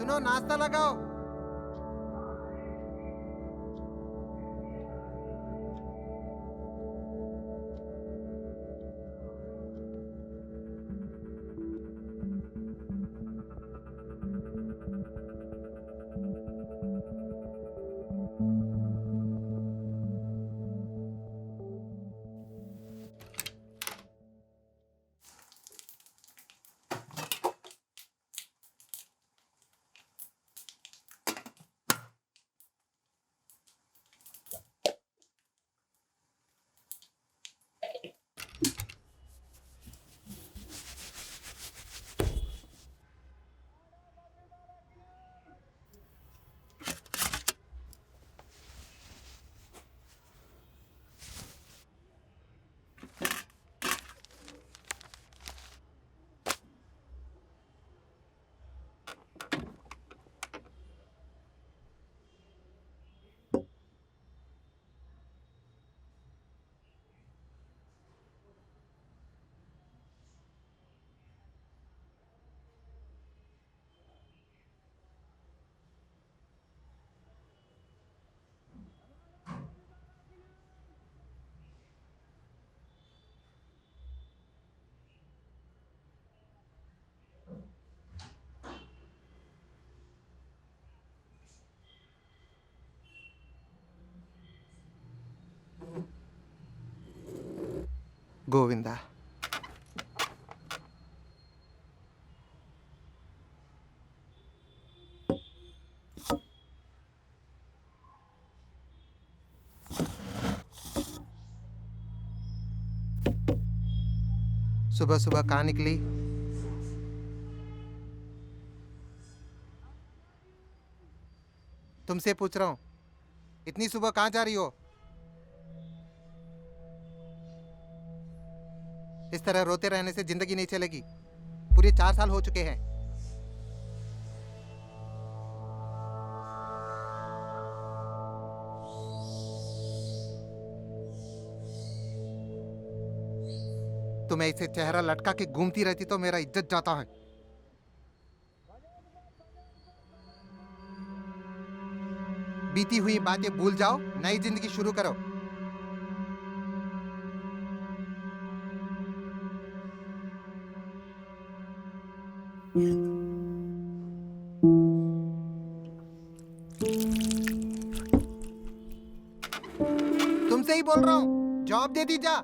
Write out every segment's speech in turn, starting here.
सुनो, नाश्ता लगाओ। गोविंदा, सुबह सुबह कहाँ निकली? तुमसे पूछ रहा हूँ, इतनी सुबह कहाँ जा रही हो? इस तरह रोते रहने से जिंदगी नहीं चलेगी। पूरे 4 साल हो चुके हैं। तुम्हें ऐसे चेहरा लटका के घूमती रहती तो मेरा इज्जत जाता है। बीती हुई बातें भूल जाओ, नई जिंदगी शुरू करो। तुमसे ही बोल रहा हूँ, जॉब दे दी जा।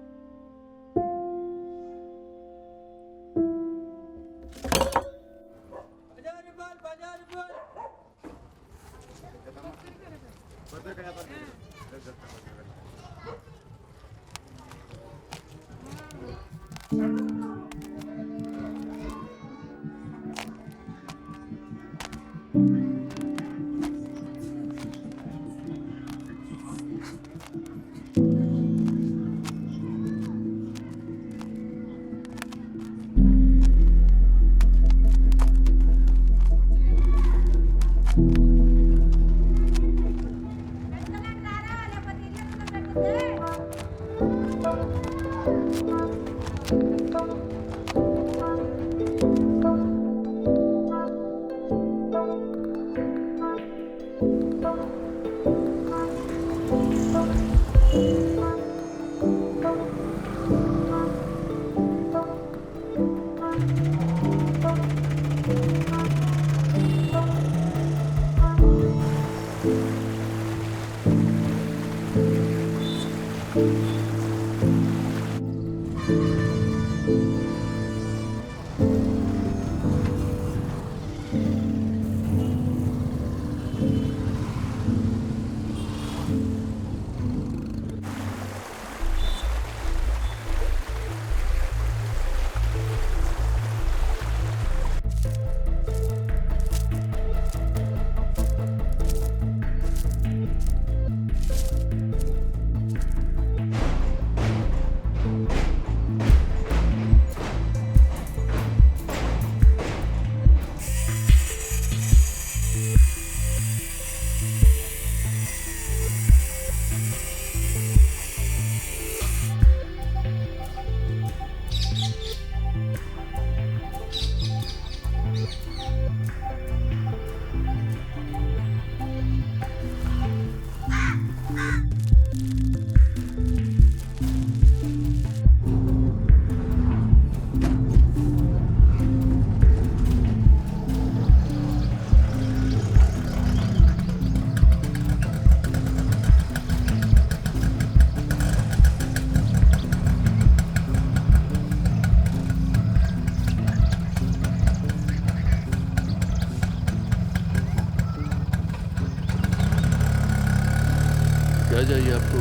कहाँ जाइए आपको?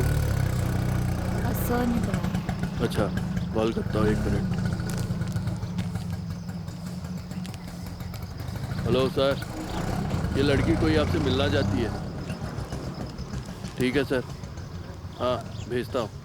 सर ने बुलाया। अच्छा, कॉल करता हूँ, 1 मिनट। हेलो सर, ये लड़की कोई आपसे मिलना चाहती है। ठीक है सर, हाँ भेजता हूँ।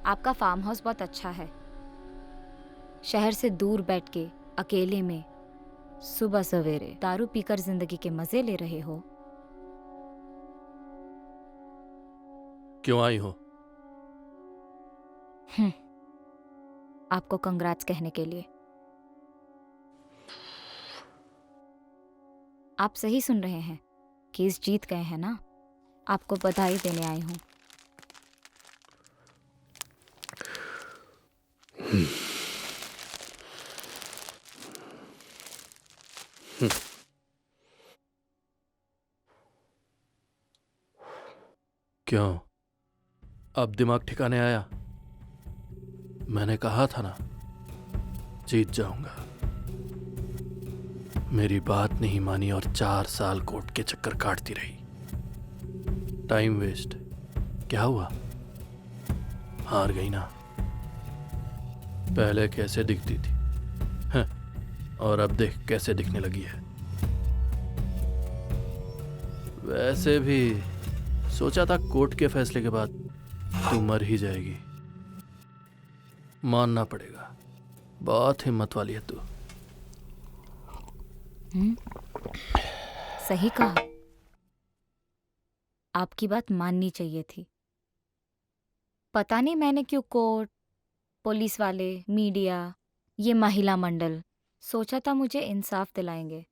आपका फार्म हाउस बहुत अच्छा है। शहर से दूर बैठ के अकेले में सुबह सवेरे दारू पीकर जिंदगी के मजे ले रहे हो। क्यों आई हो? आपको कंग्रेट्स कहने के लिए। आप सही सुन रहे हैं, केस जीत गए हैं ना। आपको बधाई देने आई हूँ। क्यों, अब दिमाग ठिकाने आया? मैंने कहा था ना, जीत जाऊंगा। मेरी बात नहीं मानी और 4 साल कोर्ट के चक्कर काटती रही। Time waste. क्या हुआ? हार गई ना। पहले कैसे दिखती थी, हैं, और अब देख कैसे दिखने लगी है। वैसे भी सोचा था कोर्ट के फैसले के बाद तू मर ही जाएगी। मानना पड़ेगा, बहुत हिम्मत वाली है तू। सही कहा। आपकी बात माननी चाहिए थी। पता नहीं मैंने क्यों कोर्ट, पुलिस वाले, मीडिया, ये महिला मंडल सोचा था मुझे इंसाफ दिलाएंगे।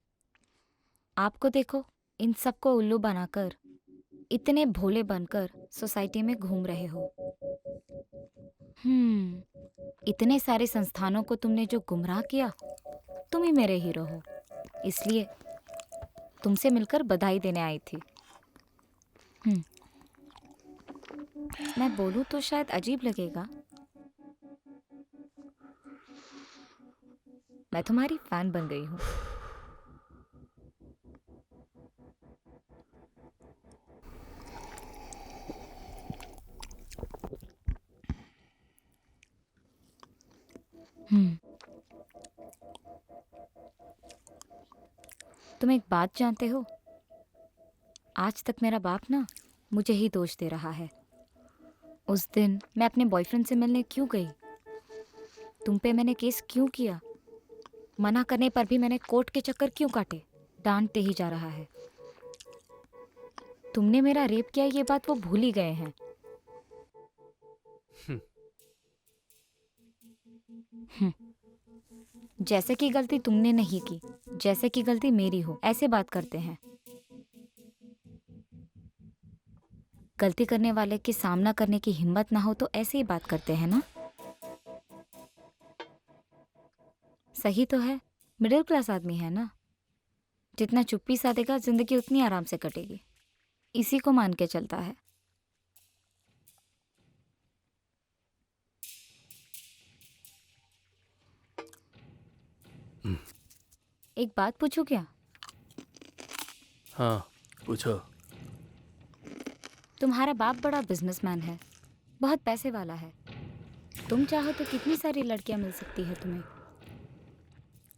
आपको देखो, इन सबको उल्लू बनाकर, इतने भोले बनकर सोसाइटी में घूम रहे हो। इतने सारे संस्थानों को तुमने जो गुमराह किया, तुम ही मेरे हीरो हो। इसलिए तुमसे मिलकर बधाई देने आई थी। मैं बोलूं तो शायद अजीब लगेगा, मैं तुम्हारी फैन बन गई हूँ। तुम एक बात जानते हो, आज तक मेरा बाप ना मुझे ही दोष दे रहा है। उस दिन मैं अपने बॉयफ्रेंड से मिलने क्यों गई, तुम पे मैंने केस क्यों किया, मना करने पर भी मैंने कोर्ट के चक्कर क्यों काटे, डांटते ही जा रहा है। तुमने मेरा रेप किया ये बात वो भूल ही गए हैं। जैसे कि गलती तुमने नहीं की, जैसे कि गलती मेरी हो, ऐसे बात करते हैं। गलती करने वाले की सामना करने की हिम्मत ना हो तो ऐसे ही बात करते हैं ना। सही तो है, मिडिल क्लास आदमी है ना, जितना चुप्पी साधेगा जिंदगी उतनी आराम से कटेगी, इसी को मान के चलता है। एक बात पूछूं क्या? हाँ पूछो। तुम्हारा बाप बड़ा बिजनेसमैन है, बहुत पैसे वाला है। तुम चाहो तो कितनी सारी लड़कियां मिल सकती है तुम्हें,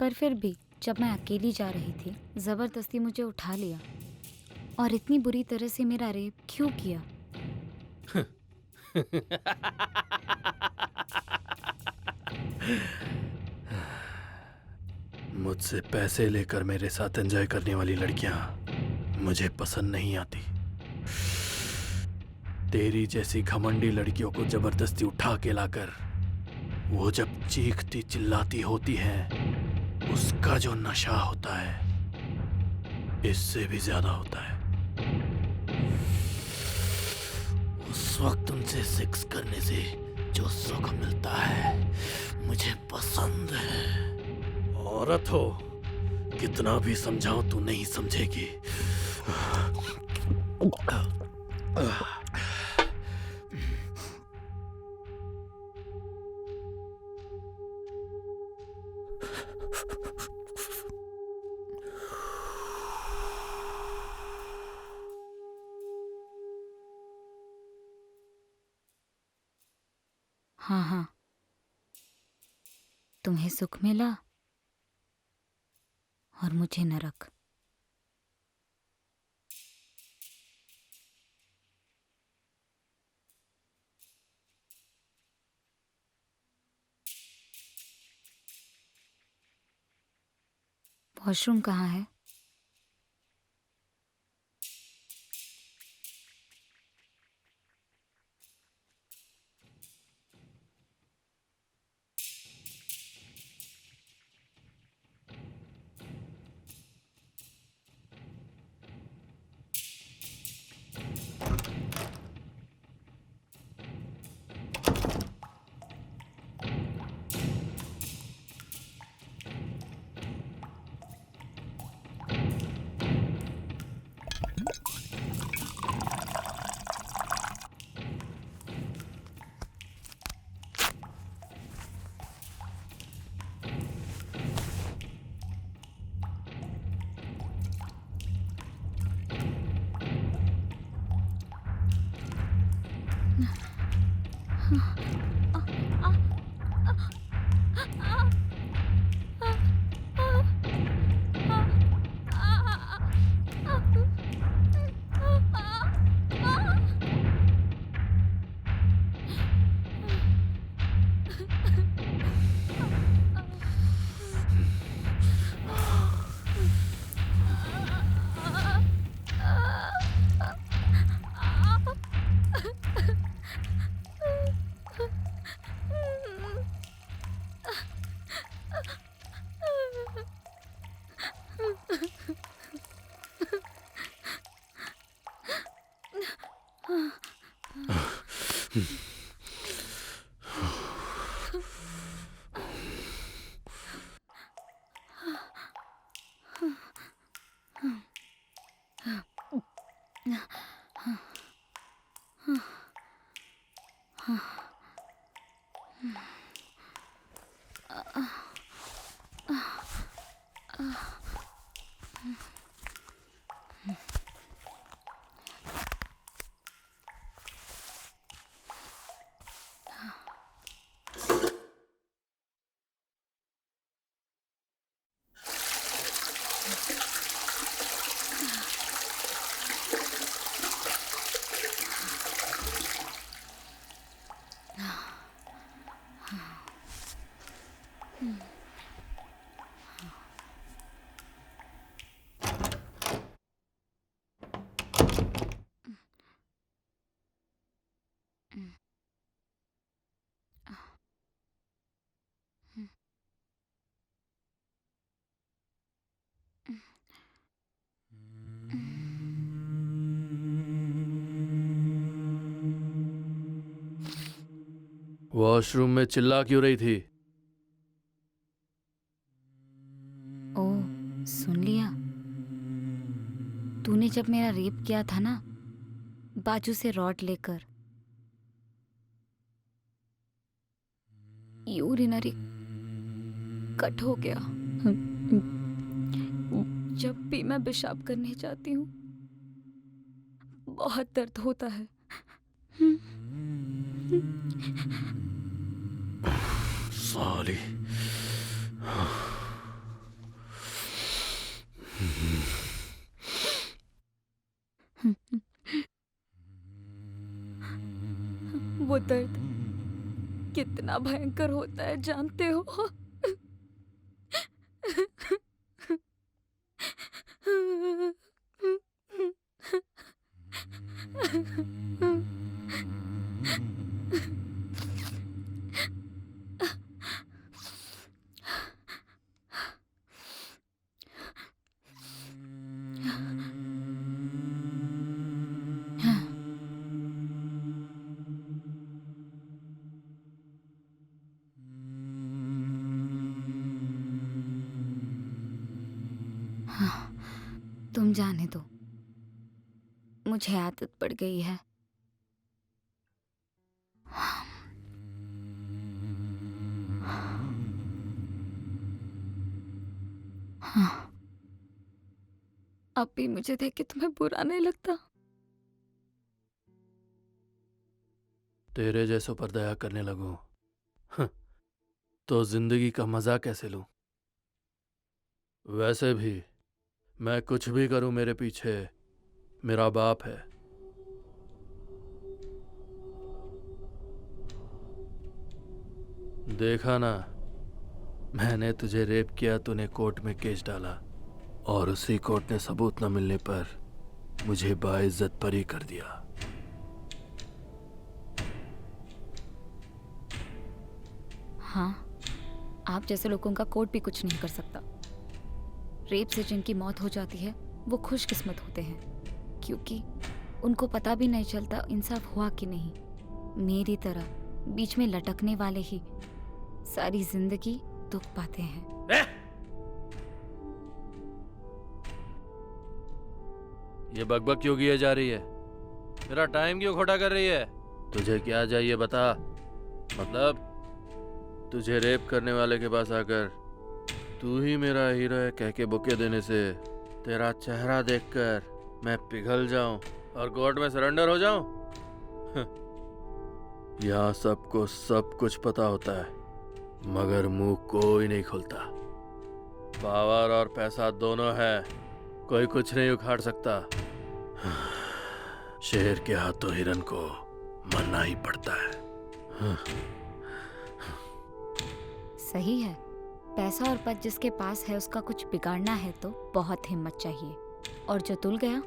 पर फिर भी जब मैं अकेली जा रही थी जबरदस्ती मुझे उठा लिया और इतनी बुरी तरह से मेरा रेप क्यों किया? मुझसे पैसे लेकर मेरे साथ एंजॉय करने वाली लड़कियां मुझे पसंद नहीं आती। तेरी जैसी घमंडी लड़कियों को जबरदस्ती उठा के लाकर वो जब चीखती चिल्लाती होती हैं, उसका जो नशा होता है इससे भी ज्यादा होता है। उस वक्त उनसे सेक्स करने से जो सुख मिलता है मुझे पसंद है। औरत हो, कितना भी समझाओ तू नहीं समझेगी। हाँ हाँ, तुम्हें सुख मिला और मुझे नरक। वॉशरूम कहाँ है? वॉशरूम में चिल्ला क्यों रही थी? ओह, सुन लिया? तूने जब मेरा रेप किया था ना, बाजू से रॉड लेकर, यूरिनरी कट हो गया। जब भी मैं पेशाब करने जाती हूँ बहुत दर्द होता है। साली। वो दर्द कितना भयंकर होता है जानते हो? तुम जाने दो, मुझे आदत पड़ गई है। अब भी मुझे देख के तुम्हें बुरा नहीं लगता? तेरे जैसों पर दया करने लगूं तो जिंदगी का मजा कैसे लूं? वैसे भी मैं कुछ भी करूं, मेरे पीछे मेरा बाप है। देखा ना, मैंने तुझे रेप किया, तूने कोर्ट में केस डाला और उसी कोर्ट ने सबूत न मिलने पर मुझे बाइज्जत बरी कर दिया। हाँ, आप जैसे लोगों का कोर्ट भी कुछ नहीं कर सकता। रेप से जिनकी मौत हो जाती है वो खुशकिस्मत होते हैं, क्योंकि उनको पता भी नहीं चलता इंसाफ हुआ कि नहीं। मेरी तरह बीच में लटकने वाले ही सारी जिंदगी दुख पाते हैं। ये बकबक क्यों किए जा रही है? मेरा टाइम क्यों खोटा कर रही है? तुझे क्या चाहिए बता। मतलब तुझे रेप करने वाले के पास आकर तू ही मेरा हीरो है कह के बुके देने से तेरा चेहरा देखकर मैं पिघल जाऊं और कोर्ट में सरेंडर हो जाऊं? यहाँ सबको सब कुछ पता होता है, मगर मुंह कोई नहीं खुलता। पावर और पैसा दोनों है, कोई कुछ नहीं उखाड़ सकता। शेर के हाथों हिरन को मरना ही पड़ता है। सही है, पैसा और पद जिसके पास है उसका कुछ बिगाड़ना है तो बहुत हिम्मत चाहिए, और जो तुल गया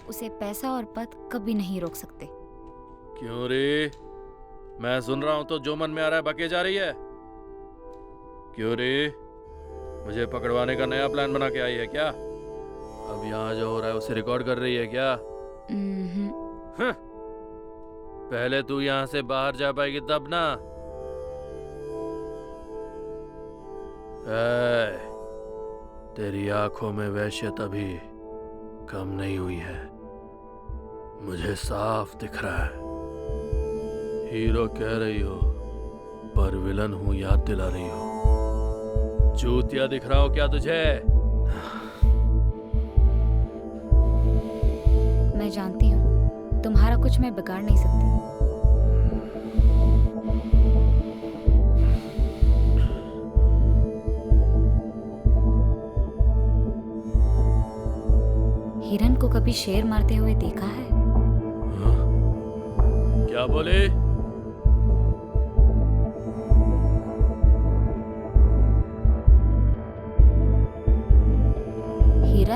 उसे पैसा और पद कभी नहीं रोक सकते। क्यों रे? मैं सुन रहा हूं तो जो मन में आ रहा है बके जा रही है। क्यों रे? मुझे पकड़वाने का नया प्लान बना के आई है क्या? अब यहाँ जो हो रहा है उसे रिकॉर्ड कर रही है क्या? पहले तू यहाँ से बाहर जा पाएगी तब ना। तेरी आंखों में वहशत अभी कम नहीं हुई है, मुझे साफ दिख रहा है। हीरो कह रही हो पर विलन हूं याद दिला रही हो। चूतिया दिख रहा हो क्या तुझे? मैं जानती हूँ तुम्हारा कुछ मैं बिगाड़ नहीं सकती। हिरन को कभी शेर मारते हुए देखा है? क्या बोले?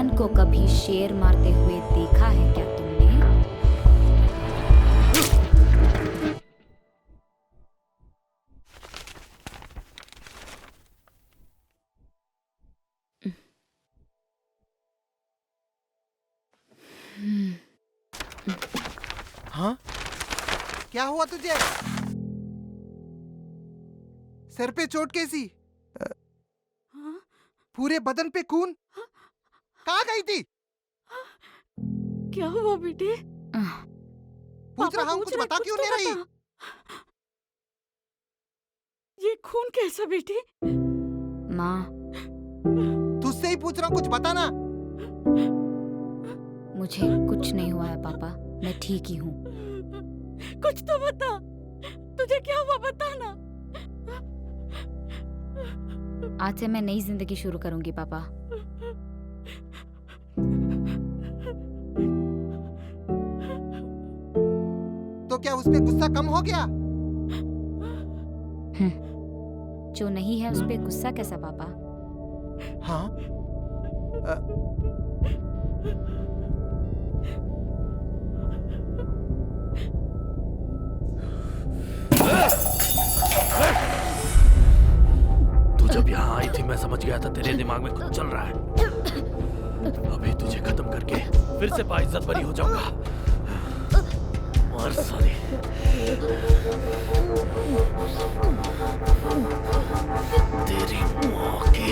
इंसान को कभी शेर मारते हुए देखा है क्या तुमने? हाँ? क्या हुआ तुझे? सर पे चोट कैसी? हाँ? पूरे बदन पे खून? कहाँ गई थी? क्या हुआ बेटे? पूछ रहा हूँ, कुछ बता क्यों नहीं रही? ये खून कैसा बेटे? माँ, तुझसे ही पूछ रहा हूँ, कुछ बता ना। मुझे कुछ नहीं हुआ है पापा, मैं ठीक ही हूँ। कुछ तो बता, तुझे क्या हुआ, बता ना। आज से मैं नई जिंदगी शुरू करूंगी पापा। तो क्या उस पे गुस्सा कम हो गया? जो नहीं है उस पे गुस्सा कैसा पापा? हाँ? तू जब यहाँ आई थी मैं समझ गया था तेरे दिमाग में कुछ चल रहा है। अभी तुझे खत्म करके फिर से बाइज्जत बरी हो जाऊंगा। मार साली। तेरी माँ की।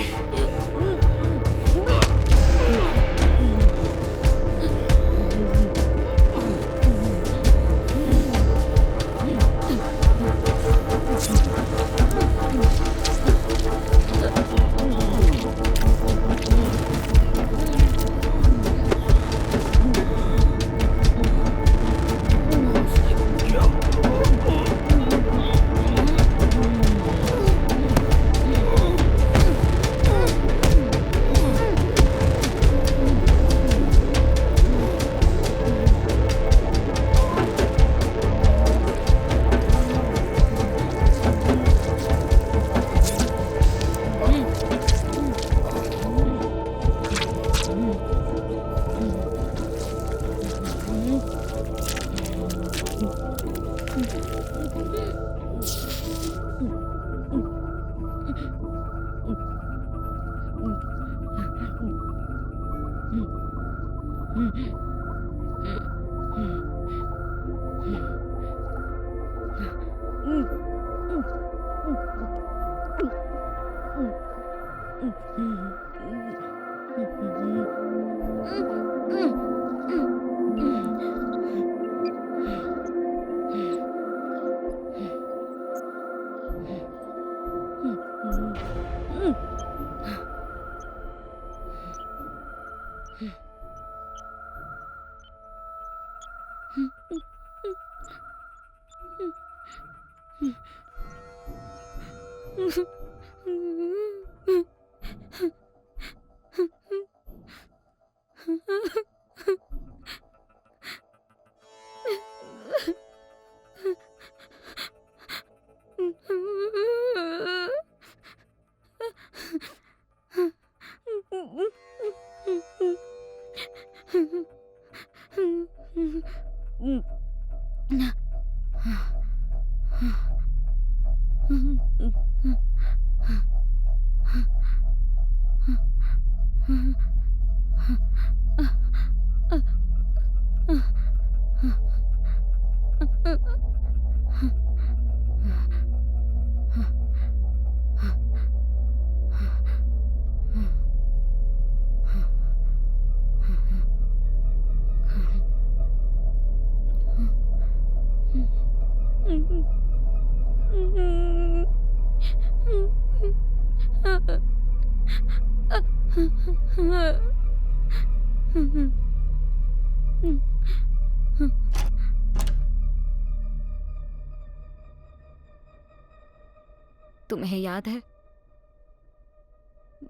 तुम्हें याद है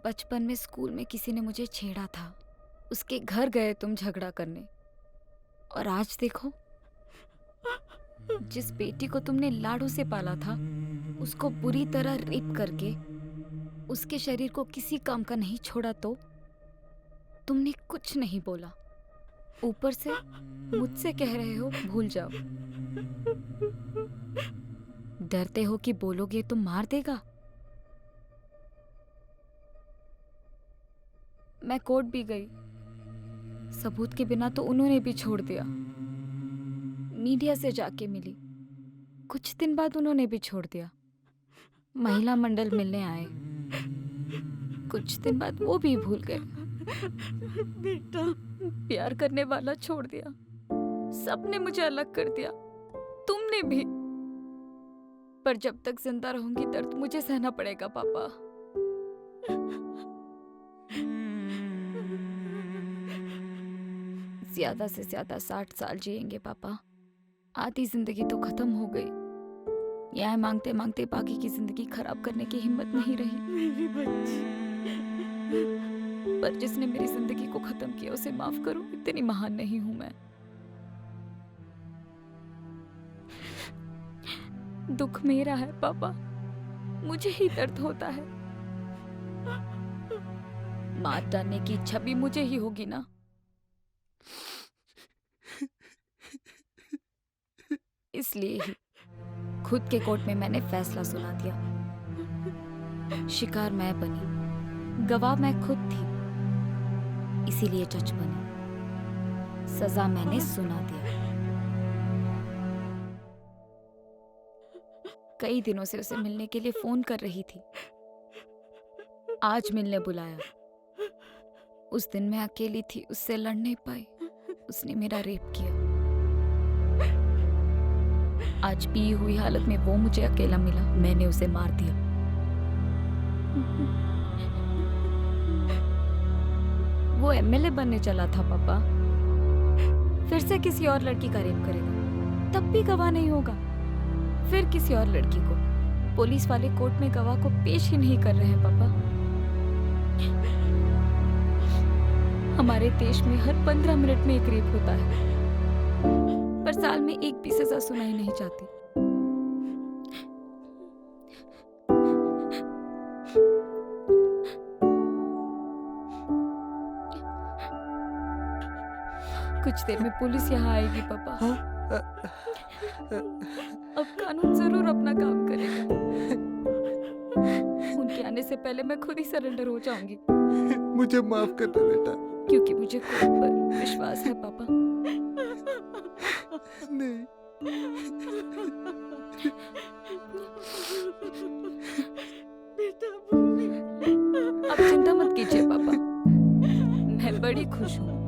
बचपन में स्कूल में किसी ने मुझे छेड़ा था, उसके घर गए तुम झगड़ा करने, और आज देखो जिस बेटी को तुमने लाडू से पाला था उसको बुरी तरह रेप करके उसके शरीर को किसी काम का नहीं छोड़ा तो तुमने कुछ नहीं बोला, ऊपर से मुझसे कह रहे हो भूल जाओ। डरते हो कि बोलोगे तो मार देगा। मैं कोर्ट भी गई, सबूत के बिना तो उन्होंने भी छोड़ दिया। मीडिया से जाके मिली, कुछ दिन बाद उन्होंने भी छोड़ दिया। महिला मंडल मिलने आए, कुछ दिन बाद वो भी भूल गए। बेटा, प्यार करने वाला छोड़ दिया, सबने मुझे अलग कर दिया, तुमने भी। पर जब तक जिंदा रहूंगी दर्द मुझे सहना पड़ेगा पापा। ज्यादा से ज्यादा 60 साल जिएंगे पापा। आधी जिंदगी तो खत्म हो गई। यह मांगते मांगते बाकी की जिंदगी खराब करने की हिम्मत नहीं रही। मेरी बच्ची। पर जिसने मेरी जिंदगी को खत्म किया उसे माफ करो, इतनी महान नहीं हूं मैं। दुख मेरा है पापा, मुझे ही दर्द होता है। मार डालने की इच्छा भी मुझे ही होगी ना। इसलिए ही खुद के कोर्ट में मैंने फैसला सुना दिया। शिकार मैं बनी, गवाह मैं खुद थी, इसीलिए जज बनी। सजा मैंने सुना दिया। कई दिनों से उसे मिलने के लिए फोन कर रही थी, आज मिलने बुलाया। उस दिन मैं अकेली थी, उससे लड़ नहीं पाई, उसने मेरा रेप किया। आज पी हुई हालत में वो मुझे अकेला मिला, मैंने उसे मार दिया। वो एमएलए बनने चला था पापा, फिर से किसी और लड़की का रेप करेगा, तब भी गवाह नहीं होगा। फिर किसी और लड़की को, पुलिस वाले कोर्ट में गवाह को पेश ही नहीं कर रहे हैं पापा। हमारे देश में हर 15 मिनट में एक रेप होता है, पर साल में एक भी सजा सुनाई नहीं जाती। कुछ देर में पुलिस यहाँ आएगी पापा। अब कानून जरूर अपना काम करेगा। उनके आने से पहले मैं खुद ही सरेंडर हो जाऊंगी, मुझे माफ कर दे बेटा। क्योंकि मुझे खुद पर विश्वास है पापा। नहीं, अब चिंता मत कीजिए पापा, मैं बड़ी खुश हूँ।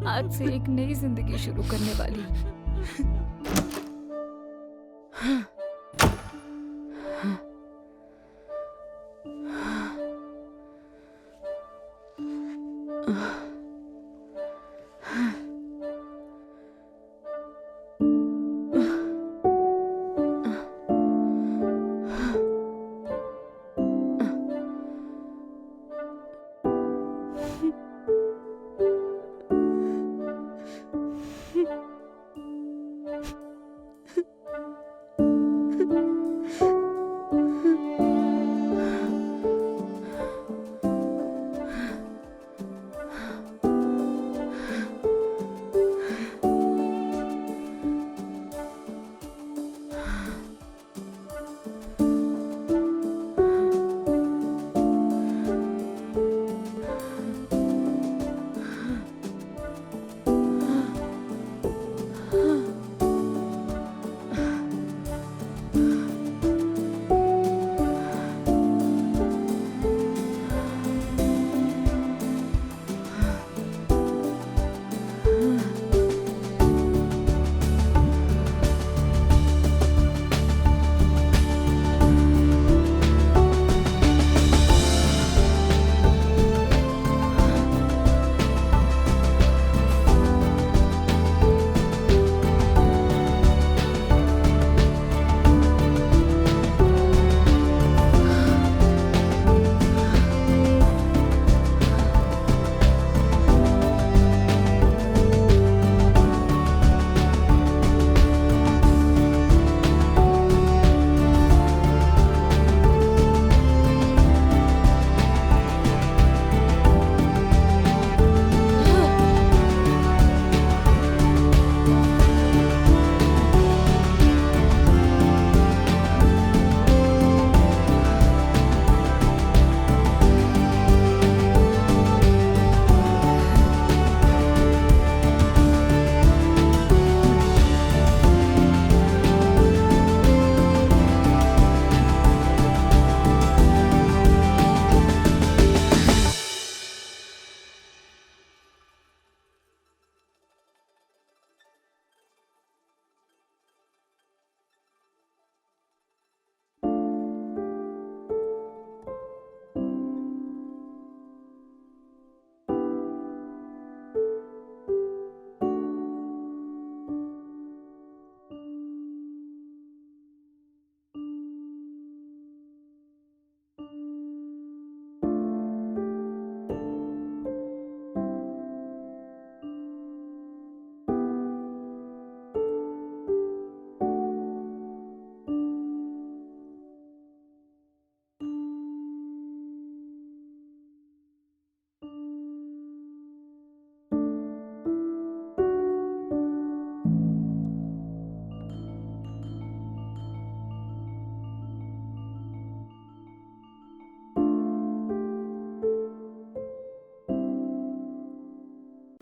आज से एक नई जिंदगी शुरू करने वाली हूँ।